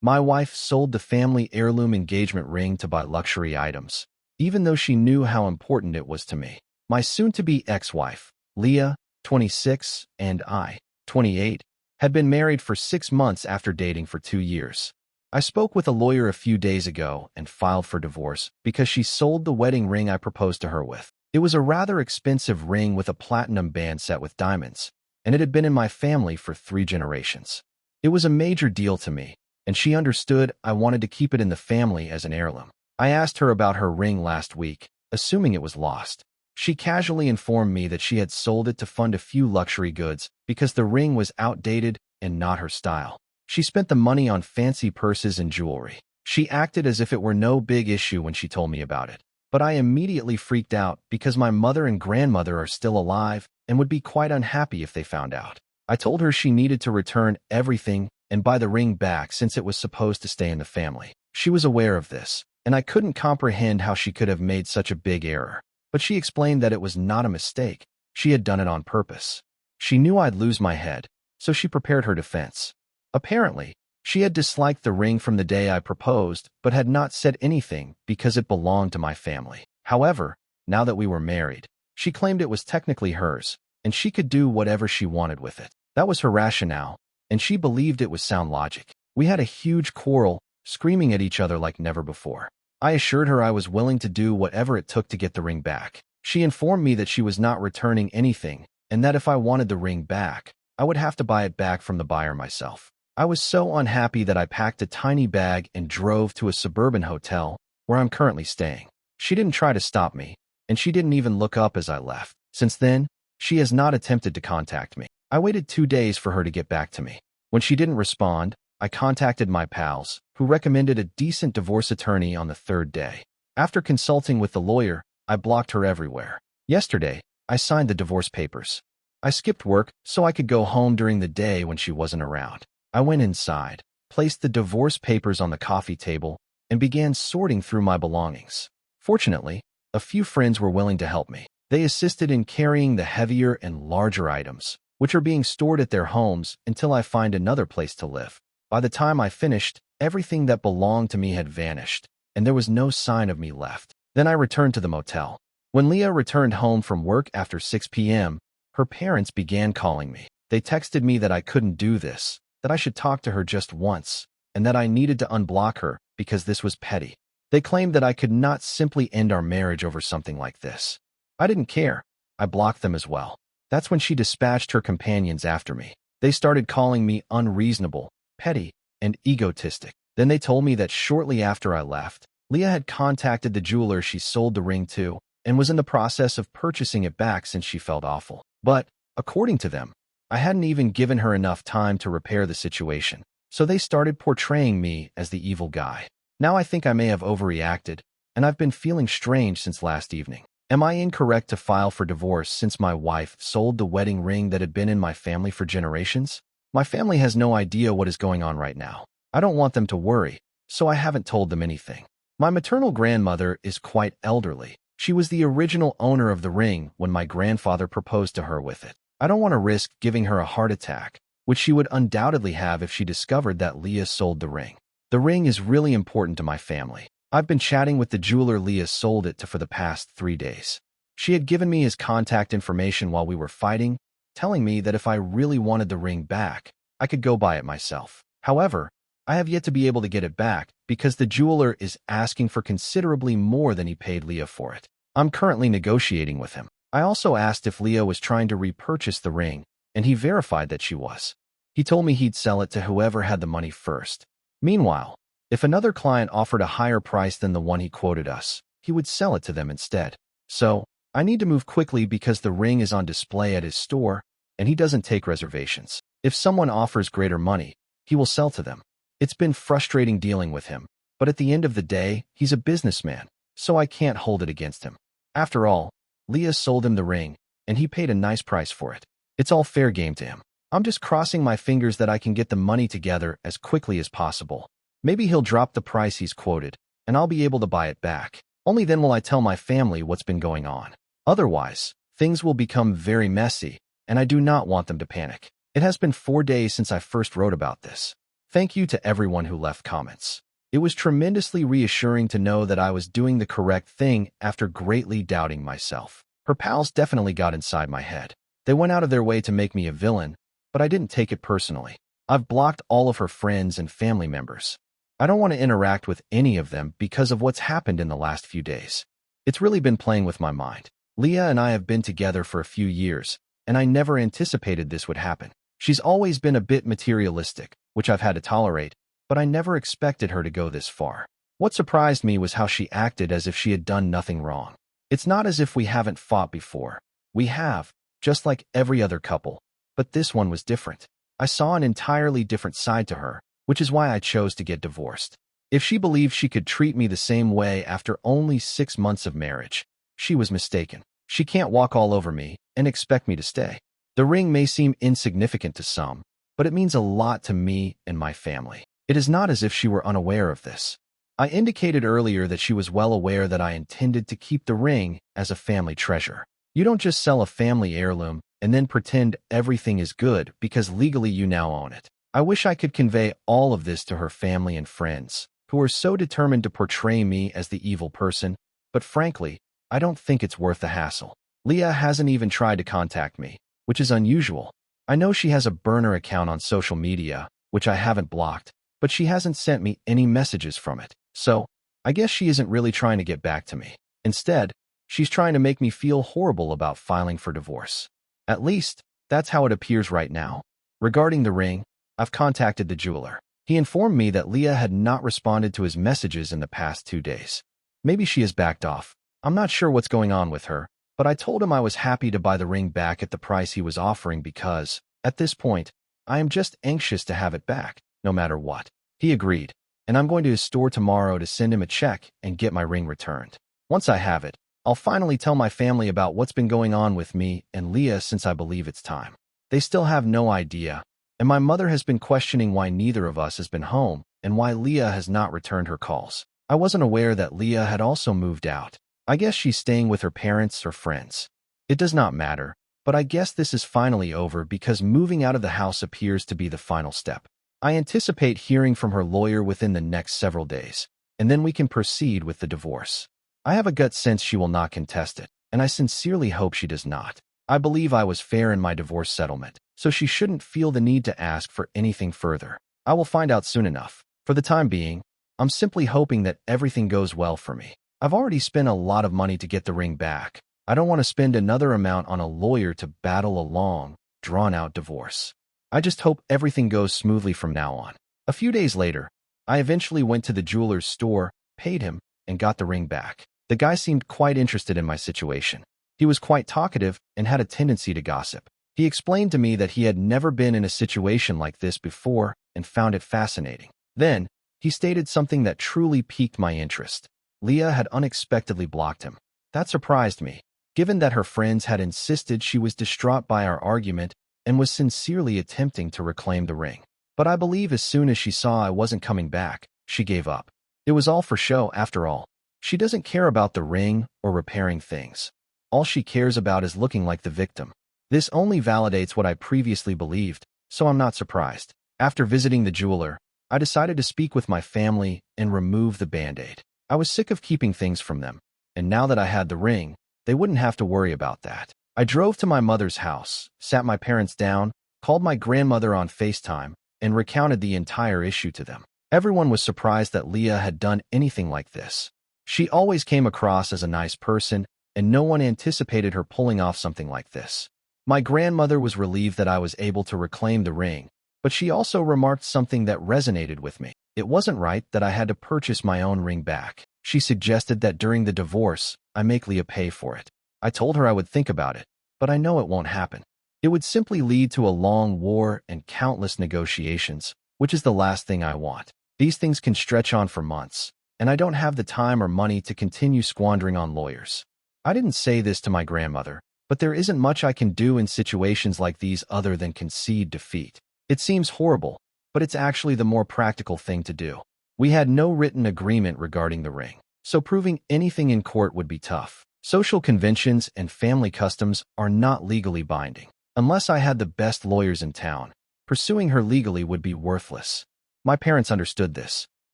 My wife sold the family heirloom engagement ring to buy luxury items, even though she knew how important it was to me. My soon-to-be ex-wife, Leah, 26, and I, 28, had been married for 6 months after dating for 2 years. I spoke with a lawyer a few days ago and filed for divorce because she sold the wedding ring I proposed to her with. It was a rather expensive ring with a platinum band set with diamonds, and it had been in my family for 3 generations. It was a major deal to me, and she understood I wanted to keep it in the family as an heirloom. I asked her about her ring last week, assuming it was lost. She casually informed me that she had sold it to fund a few luxury goods because the ring was outdated and not her style. She spent the money on fancy purses and jewelry. She acted as if it were no big issue when she told me about it. But I immediately freaked out because my mother and grandmother are still alive and would be quite unhappy if they found out. I told her she needed to return everything and buy the ring back since it was supposed to stay in the family. She was aware of this, and I couldn't comprehend how she could have made such a big error. But she explained that it was not a mistake. She had done it on purpose. She knew I'd lose my head, so she prepared her defense. Apparently, she had disliked the ring from the day I proposed, but had not said anything because it belonged to my family. However, now that we were married, she claimed it was technically hers, and she could do whatever she wanted with it. That was her rationale, and she believed it was sound logic. We had a huge quarrel, screaming at each other like never before. I assured her I was willing to do whatever it took to get the ring back. She informed me that she was not returning anything, and that if I wanted the ring back, I would have to buy it back from the buyer myself. I was so unhappy that I packed a tiny bag and drove to a suburban hotel where I'm currently staying. She didn't try to stop me, and she didn't even look up as I left. Since then, she has not attempted to contact me. I waited 2 days for her to get back to me. When she didn't respond, I contacted my pals, who recommended a decent divorce attorney on the 3rd day. After consulting with the lawyer, I blocked her everywhere. Yesterday, I signed the divorce papers. I skipped work so I could go home during the day when she wasn't around. I went inside, placed the divorce papers on the coffee table, and began sorting through my belongings. Fortunately, a few friends were willing to help me. They assisted in carrying the heavier and larger items, which are being stored at their homes until I find another place to live. By the time I finished, everything that belonged to me had vanished, and there was no sign of me left. Then I returned to the motel. When Leah returned home from work after 6 p.m., her parents began calling me. They texted me that I couldn't do this, that I should talk to her just once, and that I needed to unblock her because this was petty. They claimed that I could not simply end our marriage over something like this. I didn't care. I blocked them as well. That's when she dispatched her companions after me. They started calling me unreasonable, petty, and egotistic. Then they told me that shortly after I left, Leah had contacted the jeweler she sold the ring to and was in the process of purchasing it back since she felt awful. But, according to them, I hadn't even given her enough time to repair the situation, so they started portraying me as the evil guy. Now I think I may have overreacted, and I've been feeling strange since last evening. Am I incorrect to file for divorce since my wife sold the wedding ring that had been in my family for generations? My family has no idea what is going on right now. I don't want them to worry, so I haven't told them anything. My maternal grandmother is quite elderly. She was the original owner of the ring when my grandfather proposed to her with it. I don't want to risk giving her a heart attack, which she would undoubtedly have if she discovered that Leah sold the ring. The ring is really important to my family. I've been chatting with the jeweler Leah sold it to for the past 3 days. She had given me his contact information while we were fighting, telling me that if I really wanted the ring back, I could go buy it myself. However, I have yet to be able to get it back because the jeweler is asking for considerably more than he paid Leah for it. I'm currently negotiating with him. I also asked if Leah was trying to repurchase the ring, and he verified that she was. He told me he'd sell it to whoever had the money first. Meanwhile, if another client offered a higher price than the one he quoted us, he would sell it to them instead. So, I need to move quickly because the ring is on display at his store, and he doesn't take reservations. If someone offers greater money, he will sell to them. It's been frustrating dealing with him, but at the end of the day, he's a businessman, so I can't hold it against him. After all, Leah sold him the ring, and he paid a nice price for it. It's all fair game to him. I'm just crossing my fingers that I can get the money together as quickly as possible. Maybe he'll drop the price he's quoted, and I'll be able to buy it back. Only then will I tell my family what's been going on. Otherwise, things will become very messy, and I do not want them to panic. It has been 4 days since I first wrote about this. Thank you to everyone who left comments. It was tremendously reassuring to know that I was doing the correct thing after greatly doubting myself. Her pals definitely got inside my head. They went out of their way to make me a villain, but I didn't take it personally. I've blocked all of her friends and family members. I don't want to interact with any of them because of what's happened in the last few days. It's really been playing with my mind. Leah and I have been together for a few years, and I never anticipated this would happen. She's always been a bit materialistic, which I've had to tolerate, but I never expected her to go this far. What surprised me was how she acted as if she had done nothing wrong. It's not as if we haven't fought before. We have, just like every other couple, but this one was different. I saw an entirely different side to her, which is why I chose to get divorced. If she believed she could treat me the same way after only 6 months of marriage, she was mistaken. She can't walk all over me and expect me to stay. The ring may seem insignificant to some, but it means a lot to me and my family. It is not as if she were unaware of this. I indicated earlier that she was well aware that I intended to keep the ring as a family treasure. You don't just sell a family heirloom and then pretend everything is good because legally you now own it. I wish I could convey all of this to her family and friends, who are so determined to portray me as the evil person, but frankly, I don't think it's worth the hassle. Leah hasn't even tried to contact me, which is unusual. I know she has a burner account on social media, which I haven't blocked, but she hasn't sent me any messages from it. So, I guess she isn't really trying to get back to me. Instead, she's trying to make me feel horrible about filing for divorce. At least, that's how it appears right now. Regarding the ring, I've contacted the jeweler. He informed me that Leah had not responded to his messages in the past 2 days. Maybe she has backed off. I'm not sure what's going on with her, but I told him I was happy to buy the ring back at the price he was offering because, at this point, I am just anxious to have it back, no matter what. He agreed, and I'm going to his store tomorrow to send him a check and get my ring returned. Once I have it, I'll finally tell my family about what's been going on with me and Leah since I believe it's time. They still have no idea, and my mother has been questioning why neither of us has been home and why Leah has not returned her calls. I wasn't aware that Leah had also moved out. I guess she's staying with her parents or friends. It does not matter, but I guess this is finally over because moving out of the house appears to be the final step. I anticipate hearing from her lawyer within the next several days, and then we can proceed with the divorce. I have a gut sense she will not contest it, and I sincerely hope she does not. I believe I was fair in my divorce settlement, so she shouldn't feel the need to ask for anything further. I will find out soon enough. For the time being, I'm simply hoping that everything goes well for me. I've already spent a lot of money to get the ring back. I don't want to spend another amount on a lawyer to battle a long, drawn-out divorce. I just hope everything goes smoothly from now on. A few days later, I eventually went to the jeweler's store, paid him, and got the ring back. The guy seemed quite interested in my situation. He was quite talkative and had a tendency to gossip. He explained to me that he had never been in a situation like this before and found it fascinating. Then, he stated something that truly piqued my interest. Leah had unexpectedly blocked him. That surprised me, given that her friends had insisted she was distraught by our argument and was sincerely attempting to reclaim the ring. But I believe as soon as she saw I wasn't coming back, she gave up. It was all for show, after all. She doesn't care about the ring or repairing things. All she cares about is looking like the victim. This only validates what I previously believed, so I'm not surprised. After visiting the jeweler, I decided to speak with my family and remove the band-aid. I was sick of keeping things from them, and now that I had the ring, they wouldn't have to worry about that. I drove to my mother's house, sat my parents down, called my grandmother on FaceTime, and recounted the entire issue to them. Everyone was surprised that Leah had done anything like this. She always came across as a nice person, and no one anticipated her pulling off something like this. My grandmother was relieved that I was able to reclaim the ring, but she also remarked something that resonated with me. It wasn't right that I had to purchase my own ring back. She suggested that during the divorce, I make Leah pay for it. I told her I would think about it, but I know it won't happen. It would simply lead to a long war and countless negotiations, which is the last thing I want. These things can stretch on for months, and I don't have the time or money to continue squandering on lawyers. I didn't say this to my grandmother, but there isn't much I can do in situations like these other than concede defeat. It seems horrible, but it's actually the more practical thing to do. We had no written agreement regarding the ring, so proving anything in court would be tough. Social conventions and family customs are not legally binding. Unless I had the best lawyers in town, pursuing her legally would be worthless. My parents understood this.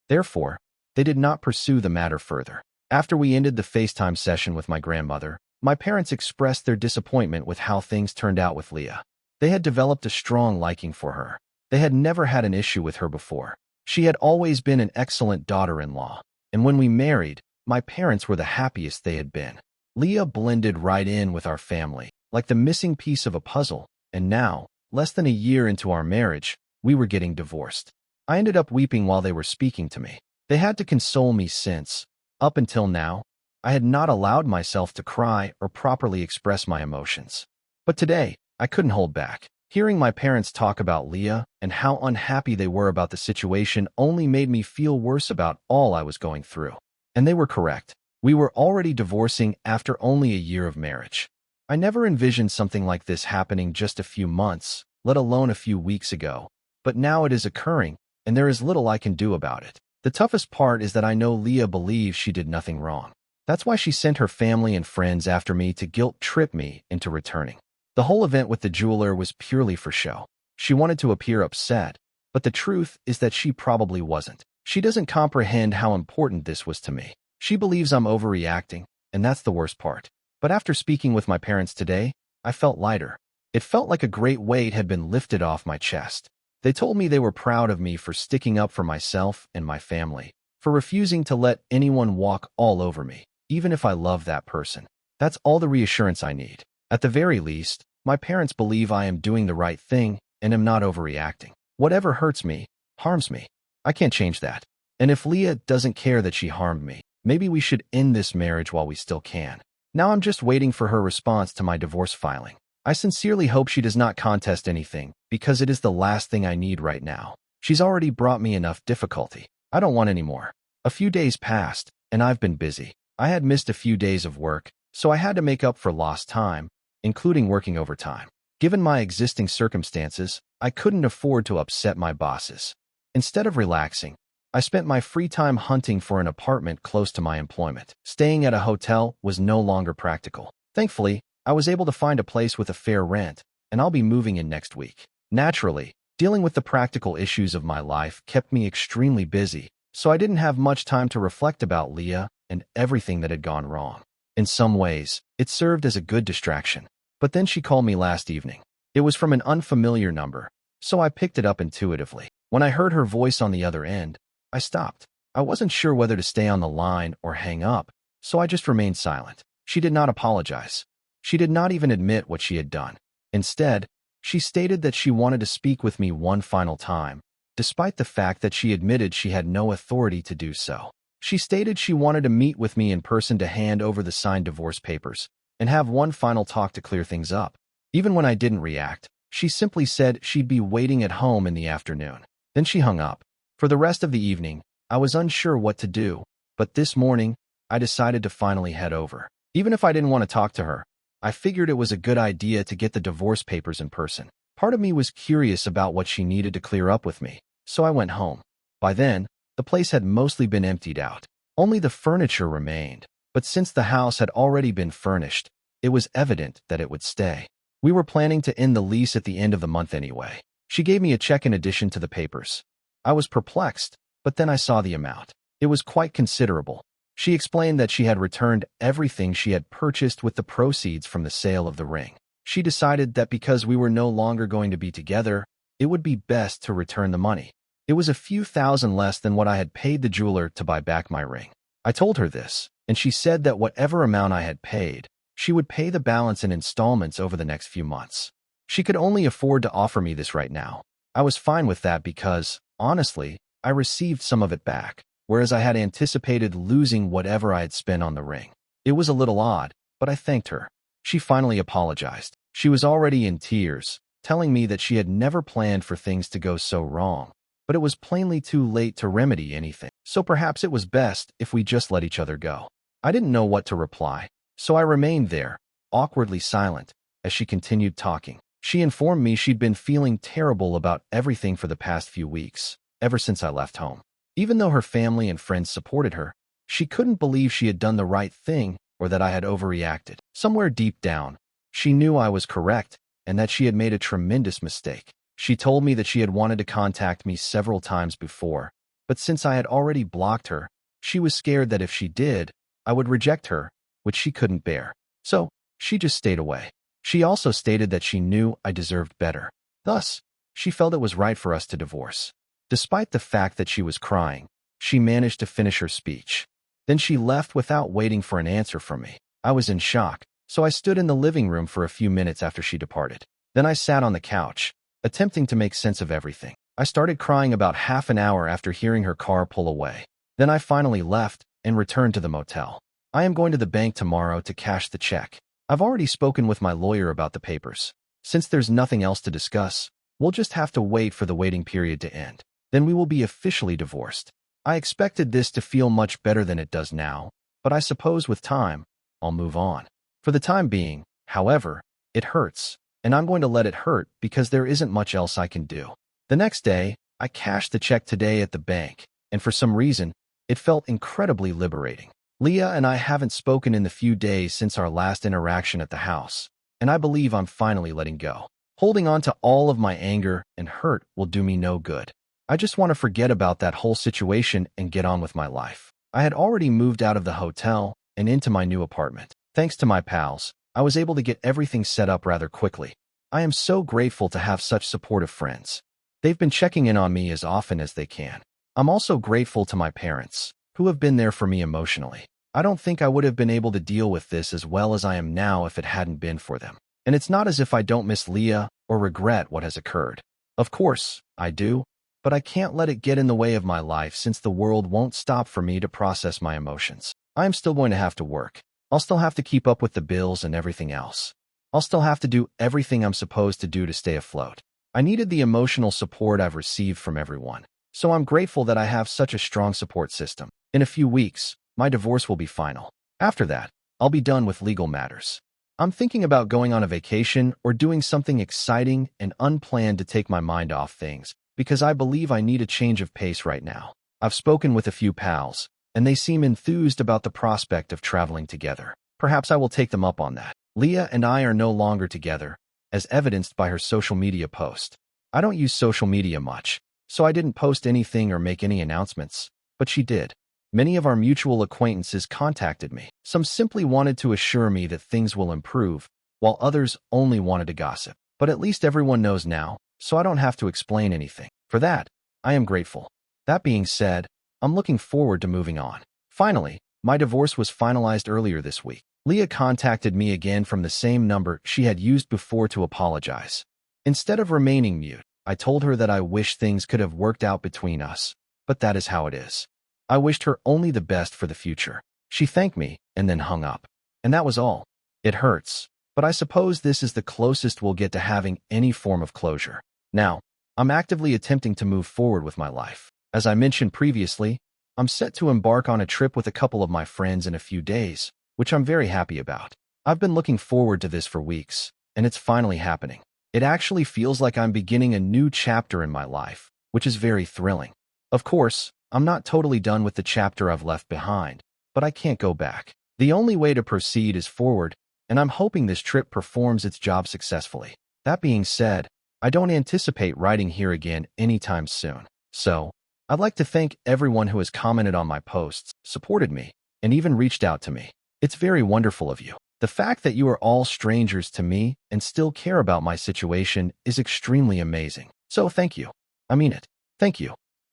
Therefore, they did not pursue the matter further. After we ended the FaceTime session with my grandmother, my parents expressed their disappointment with how things turned out with Leah. They had developed a strong liking for her. They had never had an issue with her before. She had always been an excellent daughter-in-law. And when we married, my parents were the happiest they had been. Leah blended right in with our family, like the missing piece of a puzzle, and now, less than a year into our marriage, we were getting divorced. I ended up weeping while they were speaking to me. They had to console me since, up until now, I had not allowed myself to cry or properly express my emotions. But today, I couldn't hold back. Hearing my parents talk about Leah and how unhappy they were about the situation only made me feel worse about all I was going through. And they were correct. We were already divorcing after only a year of marriage. I never envisioned something like this happening just a few months, let alone a few weeks ago. But now it is occurring, and there is little I can do about it. The toughest part is that I know Leah believes she did nothing wrong. That's why she sent her family and friends after me to guilt-trip me into returning. The whole event with the jeweler was purely for show. She wanted to appear upset, but the truth is that she probably wasn't. She doesn't comprehend how important this was to me. She believes I'm overreacting, and that's the worst part. But after speaking with my parents today, I felt lighter. It felt like a great weight had been lifted off my chest. They told me they were proud of me for sticking up for myself and my family, for refusing to let anyone walk all over me, even if I love that person. That's all the reassurance I need. At the very least, my parents believe I am doing the right thing and am not overreacting. Whatever hurts me, harms me. I can't change that. And if Leah doesn't care that she harmed me, maybe we should end this marriage while we still can. Now I'm just waiting for her response to my divorce filing. I sincerely hope she does not contest anything, because it is the last thing I need right now. She's already brought me enough difficulty. I don't want any more. A few days passed, and I've been busy. I had missed a few days of work, so I had to make up for lost time, including working overtime. Given my existing circumstances, I couldn't afford to upset my bosses. Instead of relaxing, I spent my free time hunting for an apartment close to my employment. Staying at a hotel was no longer practical. Thankfully, I was able to find a place with a fair rent, and I'll be moving in next week. Naturally, dealing with the practical issues of my life kept me extremely busy, so I didn't have much time to reflect about Leah and everything that had gone wrong. In some ways, it served as a good distraction. But then she called me last evening. It was from an unfamiliar number, so I picked it up intuitively. When I heard her voice on the other end, I stopped. I wasn't sure whether to stay on the line or hang up, so I just remained silent. She did not apologize. She did not even admit what she had done. Instead, she stated that she wanted to speak with me one final time, despite the fact that she admitted she had no authority to do so. She stated she wanted to meet with me in person to hand over the signed divorce papers and have one final talk to clear things up. Even when I didn't react, she simply said she'd be waiting at home in the afternoon. Then she hung up. For the rest of the evening, I was unsure what to do, but this morning, I decided to finally head over. Even if I didn't want to talk to her, I figured it was a good idea to get the divorce papers in person. Part of me was curious about what she needed to clear up with me, so I went home. By then, the place had mostly been emptied out. Only the furniture remained, but since the house had already been furnished, it was evident that it would stay. We were planning to end the lease at the end of the month anyway. She gave me a check in addition to the papers. I was perplexed, but then I saw the amount. It was quite considerable. She explained that she had returned everything she had purchased with the proceeds from the sale of the ring. She decided that because we were no longer going to be together, it would be best to return the money. It was a few thousand less than what I had paid the jeweler to buy back my ring. I told her this, and she said that whatever amount I had paid, she would pay the balance in installments over the next few months. She could only afford to offer me this right now. I was fine with that because, honestly, I received some of it back, whereas I had anticipated losing whatever I had spent on the ring. It was a little odd, but I thanked her. She finally apologized. She was already in tears, telling me that she had never planned for things to go so wrong, but it was plainly too late to remedy anything, so perhaps it was best if we just let each other go. I didn't know what to reply, so I remained there, awkwardly silent, as she continued talking. She informed me she'd been feeling terrible about everything for the past few weeks, ever since I left home. Even though her family and friends supported her, she couldn't believe she had done the right thing or that I had overreacted. Somewhere deep down, she knew I was correct and that she had made a tremendous mistake. She told me that she had wanted to contact me several times before, but since I had already blocked her, she was scared that if she did, I would reject her, which she couldn't bear. So, she just stayed away. She also stated that she knew I deserved better. Thus, she felt it was right for us to divorce. Despite the fact that she was crying, she managed to finish her speech. Then she left without waiting for an answer from me. I was in shock, so I stood in the living room for a few minutes after she departed. Then I sat on the couch, attempting to make sense of everything. I started crying about half an hour after hearing her car pull away. Then I finally left and returned to the motel. I am going to the bank tomorrow to cash the check. I've already spoken with my lawyer about the papers. Since there's nothing else to discuss, we'll just have to wait for the waiting period to end. Then we will be officially divorced. I expected this to feel much better than it does now, but I suppose with time, I'll move on. For the time being, however, it hurts, and I'm going to let it hurt because there isn't much else I can do. The next day, I cashed the check today at the bank, and for some reason, it felt incredibly liberating. Leah and I haven't spoken in the few days since our last interaction at the house, and I believe I'm finally letting go. Holding on to all of my anger and hurt will do me no good. I just want to forget about that whole situation and get on with my life. I had already moved out of the hotel and into my new apartment. Thanks to my pals, I was able to get everything set up rather quickly. I am so grateful to have such supportive friends. They've been checking in on me as often as they can. I'm also grateful to my parents, who have been there for me emotionally. I don't think I would have been able to deal with this as well as I am now if it hadn't been for them. And it's not as if I don't miss Leah or regret what has occurred. Of course, I do, but I can't let it get in the way of my life since the world won't stop for me to process my emotions. I am still going to have to work. I'll still have to keep up with the bills and everything else. I'll still have to do everything I'm supposed to do to stay afloat. I needed the emotional support I've received from everyone, so I'm grateful that I have such a strong support system. In a few weeks, my divorce will be final. After that, I'll be done with legal matters. I'm thinking about going on a vacation or doing something exciting and unplanned to take my mind off things, because I believe I need a change of pace right now. I've spoken with a few pals, and they seem enthused about the prospect of traveling together. Perhaps I will take them up on that. Leah and I are no longer together, as evidenced by her social media post. I don't use social media much, so I didn't post anything or make any announcements, but she did. Many of our mutual acquaintances contacted me. Some simply wanted to assure me that things will improve, while others only wanted to gossip. But at least everyone knows now, so I don't have to explain anything. For that, I am grateful. That being said, I'm looking forward to moving on. Finally, my divorce was finalized earlier this week. Leah contacted me again from the same number she had used before to apologize. Instead of remaining mute, I told her that I wish things could have worked out between us, but that is how it is. I wished her only the best for the future. She thanked me and then hung up. And that was all. It hurts, but I suppose this is the closest we'll get to having any form of closure. Now, I'm actively attempting to move forward with my life. As I mentioned previously, I'm set to embark on a trip with a couple of my friends in a few days, which I'm very happy about. I've been looking forward to this for weeks, and it's finally happening. It actually feels like I'm beginning a new chapter in my life, which is very thrilling. Of course, I'm not totally done with the chapter I've left behind, but I can't go back. The only way to proceed is forward, and I'm hoping this trip performs its job successfully. That being said, I don't anticipate writing here again anytime soon. So, I'd like to thank everyone who has commented on my posts, supported me, and even reached out to me. It's very wonderful of you. The fact that you are all strangers to me and still care about my situation is extremely amazing. So thank you. I mean it. Thank you.